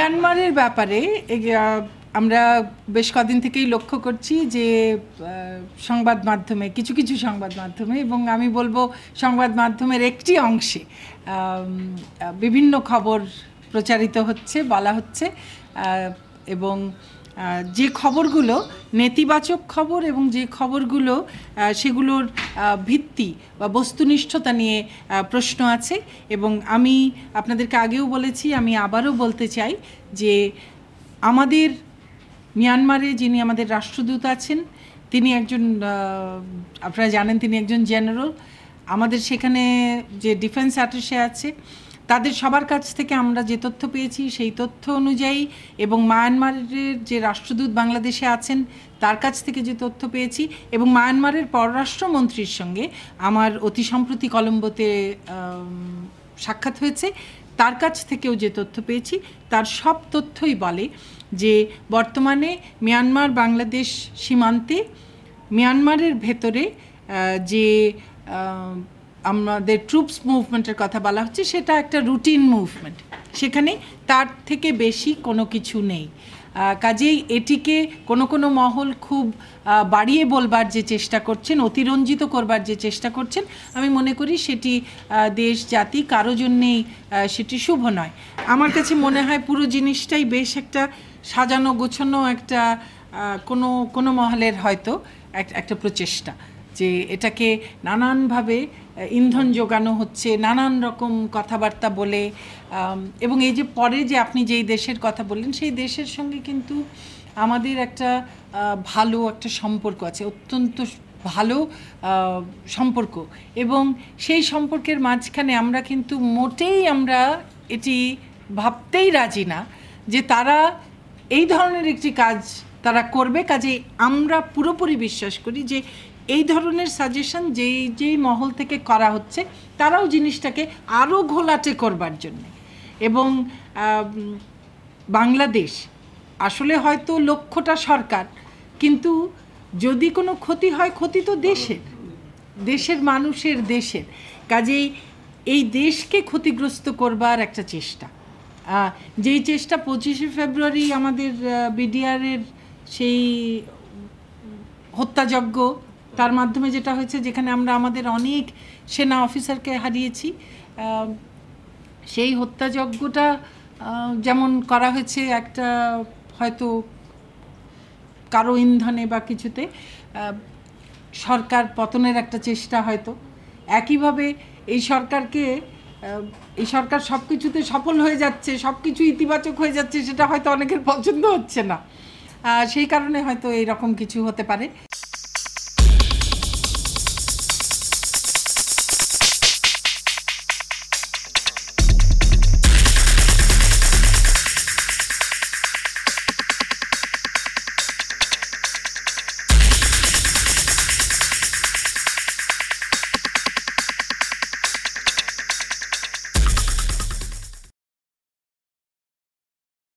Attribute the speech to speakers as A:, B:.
A: মিয়ানমারের ব্যাপারে আমরা বেশ কদিন থেকেই লক্ষ্য করছি যে সংবাদ মাধ্যমে কিছু কিছু সংবাদ মাধ্যমে এবং আমি বলবো সংবাদ মাধ্যমের একটি অংশে বিভিন্ন খবর প্রচারিত হচ্ছে, বলা হচ্ছে এবং যে খবরগুলো নেতিবাচক খবর এবং যে খবরগুলো সেগুলোর ভিত্তি বা বস্তুনিষ্ঠতা নিয়ে প্রশ্ন আছে। এবং আমি আপনাদেরকে আগেও বলেছি, আমি আবারও বলতে চাই যে আমাদের মিয়ানমারে যিনি আমাদের রাষ্ট্রদূত আছেন তিনি একজন, আপনারা জানেন তিনি একজন জেনারেল। আমাদের সেখানে যে ডিফেন্স অ্যাটাশে আছে তাদের সবার কাছ থেকে আমরা যে তথ্য পেয়েছি সেই তথ্য অনুযায়ী এবং মায়ানমারের যে রাষ্ট্রদূত বাংলাদেশে আছেন তার কাছ থেকে যে তথ্য পেয়েছি এবং মায়ানমারের পররাষ্ট্রমন্ত্রীর সঙ্গে আমার অতি সম্প্রতি কলম্বোতে সাক্ষাৎ হয়েছে, তার কাছ থেকেও যে তথ্য পেয়েছি তার সব তথ্যই বলে যে বর্তমানে মিয়ানমার বাংলাদেশ সীমান্তে মিয়ানমারের ভেতরে যে আমাদের ট্রুপস মুভমেন্টের কথা বলা হচ্ছে সেটা একটা রুটিন মুভমেন্ট, সেখানে তার থেকে বেশি কোনো কিছু নেই। কাজেই এটিকে কোনো কোনো মহল খুব বাড়িয়ে বলবার যে চেষ্টা করছেন, অতিরঞ্জিত করবার যে চেষ্টা করছেন, আমি মনে করি সেটি দেশ জাতি কারো জন্যেই সেটি শুভ নয়। আমার কাছে মনে হয় পুরো জিনিসটাই বেশ একটা সাজানো গোছানো একটা কোনো মহলের হয়তো একটা প্রচেষ্টা যে এটাকে নানানভাবে ইন্ধন যোগানো হচ্ছে, নানান রকম কথাবার্তা বলে। এবং এই যে পরে যে আপনি যেই দেশের কথা বললেন সেই দেশের সঙ্গে কিন্তু আমাদের একটা ভালো একটা সম্পর্ক আছে, অত্যন্ত ভালো সম্পর্ক। এবং সেই সম্পর্কের মাঝখানে আমরা কিন্তু মোটেই আমরা এটি ভাবতেই রাজি না যে তারা এই ধরনের একটি কাজ তারা করবে। কাজে আমরা পুরোপুরি বিশ্বাস করি যে এই ধরনের সাজেশন যেই মহল থেকে করা হচ্ছে তারাও জিনিসটাকে আরও ঘোলাটে করবার জন্য। এবং বাংলাদেশ আসলে হয়তো লক্ষ্যটা সরকার, কিন্তু যদি কোনো ক্ষতি হয় ক্ষতি তো দেশের মানুষের, দেশের। কাজেই এই দেশকে ক্ষতিগ্রস্ত করবার একটা চেষ্টা, যেই চেষ্টা 25শে ফেব্রুয়ারি আমাদের বিডিআরের সেই হত্যাযজ্ঞ, তার মাধ্যমে যেটা হয়েছে যেখানে আমরা আমাদের অনেক সেনা অফিসারকে হারিয়েছি, সেই হত্যাযজ্ঞটা যেমন করা হয়েছে একটা হয়তো কারো ইন্ধনে বা কিছুতে সরকার পতনের একটা চেষ্টা, হয়তো একইভাবে এই সরকার সব কিছুতে সফল হয়ে যাচ্ছে, সব কিছু ইতিবাচক হয়ে যাচ্ছে, সেটা হয়তো অনেকের পছন্দ হচ্ছে না, সেই কারণে হয়তো এইরকম কিছু হতে পারে।